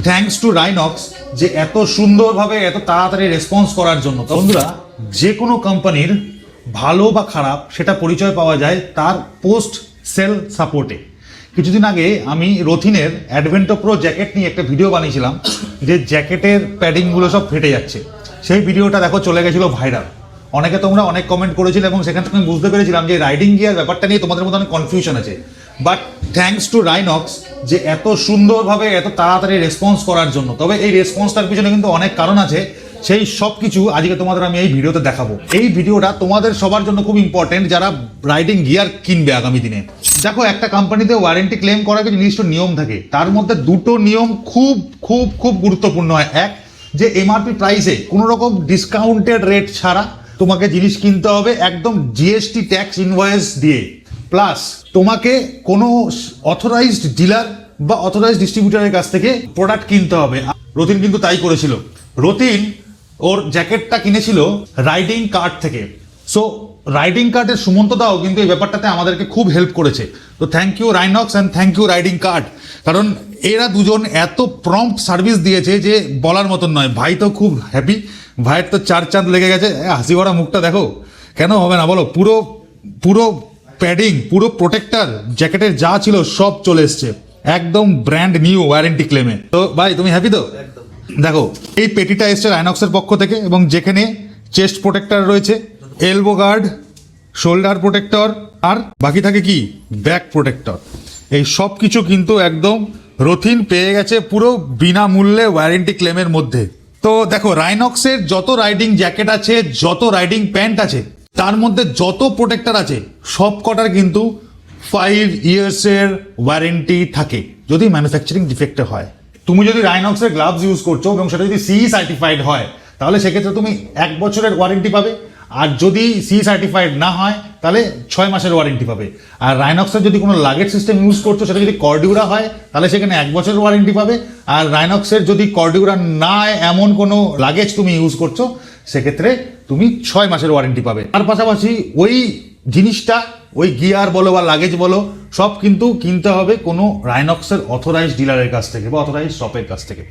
Thanks to রাইনক্স যে এত সুন্দরভাবে এত তাড়াতাড়ি রেসপন্স করার জন্য। তো বন্ধুরা, যে কোনো কোম্পানির ভালো বা খারাপ সেটা পরিচয় পাওয়া যায় তার পোস্ট সেল সাপোর্টে। কিছুদিন আগে আমি রথিনের অ্যাডভেন্টো প্রো জ্যাকেট নিয়ে একটা ভিডিও বানিয়েছিলাম, যে জ্যাকেটের প্যাডিংগুলো সব ফেটে যাচ্ছে। সেই ভিডিওটা দেখো চলে গেছিলো ভাইরাল। অনেকে তোমরা অনেক কমেন্ট করেছিলে এবং সেখান থেকে আমি বুঝতে পেরেছিলাম যে রাইডিং গিয়ার ব্যাপারটা নিয়ে তোমাদের মধ্যে অনেক কনফিউশন আছে। বাট থ্যাঙ্কস টু রাইনক্স যে এত সুন্দরভাবে এত তাড়াতাড়ি রেসপন্স করার জন্য। তবে এই রেসপন্সটার পিছনে কিন্তু অনেক কারণ আছে, সেই সব কিছু আজকে তোমাদের আমি এই ভিডিওতে দেখাবো। এই ভিডিওটা তোমাদের সবার জন্য খুব ইম্পর্টেন্ট যারা রাইডিং গিয়ার কিনবে আগামী দিনে। দেখো, একটা কোম্পানিতে ওয়ারেন্টি ক্লেম করার কিছু নির্দিষ্ট নিয়ম থাকে, তার মধ্যে দুটো নিয়ম খুব খুব খুব গুরুত্বপূর্ণ হয়। এক, যে এমআরপি প্রাইসে কোনো রকম ডিসকাউন্টেড রেট ছাড়া তোমাকে জিনিস কিনতে হবে একদম জিএসটি ট্যাক্স ইনভয়েস দিয়ে। প্লাস তোমাকে কোনো অথরাইজড ডিলার বা অথরাইজড ডিস্ট্রিবিউটারের কাছ থেকে প্রোডাক্ট কিনতে হবে। রতিন কিন্তু তাই করেছিল। রতিন ওর জ্যাকেটটা কিনেছিল রাইডিং কার্ড থেকে। সো রাইডিং কার্ডের সুমন্ত দাও কিন্তু এই ব্যাপারটাতে আমাদেরকে খুব হেল্প করেছে। তো থ্যাংক ইউ রাইনক্স and thank you riding card, কারণ এরা দুজন এত প্রম্পট সার্ভিস দিয়েছে যে বলার মতন নয়। ভাই তো খুব হ্যাপি, ভাইয়ের তো চার চাঁদ লেগে গেছে। হাসি ভরা মুখটা দেখো, কেন হবে না বলো। পুরো পুরো প্যাডিং, পুরো প্রোটেক্টর জ্যাকেটের যা ছিল সব চলে এসছে একদম ব্র্যান্ড নিউ ওয়ারেন্টি ক্লেমে। তো ভাই তুমি হ্যাপি তো? দেখো, এই পেটিটা এসছে রাইনক্সের পক্ষ থেকে এবং যেখানে চেস্ট প্রোটেক্টর রয়েছে, এলবো গার্ড, শোল্ডার প্রোটেক্টর, আর বাকি থাকে কি ব্যাক প্রোটেক্টর। এই সব কিছু কিন্তু একদম রথিন পেয়ে গেছে পুরো বিনামূল্যে ওয়ারেন্টি ক্লেমের মধ্যে। তো দেখো, রাইনক্সের যত রাইডিং জ্যাকেট আছে, যত রাইডিং প্যান্ট আছে, তার মধ্যে যত প্রোটেক্টর আছে সব কটার কিন্তু 5 ইয়ার্সের ওয়ারেন্টি থাকে যদি ম্যানুফ্যাকচারিং ডিফেক্টে হয়। তুমি যদি রাইনক্সের গ্লাভস ইউজ করছো এবং সেটা যদি CE সার্টিফাইড হয় তাহলে সেক্ষেত্রে তুমি 1 বছরের ওয়ারেন্টি পাবে। আর যদি CE সার্টিফাইড না হয় তাহলে 6 মাসের ওয়ারেন্টি পাবে। আর রাইনক্সের যদি কোনো লাগেজ সিস্টেম ইউজ করছো সেটা যদি কর্ডিউরা হয় তাহলে সেখানে 1 বছরের ওয়ারেন্টি পাবে। আর রাইনক্সের যদি কর্ডিউরা না এমন কোনো লাগেজ তুমি ইউজ করছো সেক্ষেত্রে তুমি 6 মাসের ওয়ারেন্টি পাবে। তার পাশাপাশি ওই জিনিসটা, ওই গিয়ার বলো বা লাগেজ বলো, সব কিন্তু কিনতে হবে কোনো রাইনক্সের অথরাইজড ডিলারের কাছ থেকে বা অথরাইজড শপের কাছ থেকে।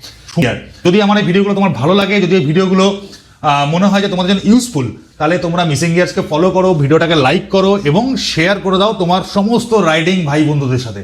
যদি আমার এই ভিডিওগুলো তোমার ভালো লাগে, যদি এই ভিডিওগুলো মনে হয় যে তোমাদের জন্য ইউজফুল, তাহলে তোমরা মিসিং গিয়ার্সকে ফলো করো, ভিডিওটাকে লাইক করো এবং শেয়ার করে দাও তোমার সমস্ত রাইডিং ভাই বন্ধুদের সাথে।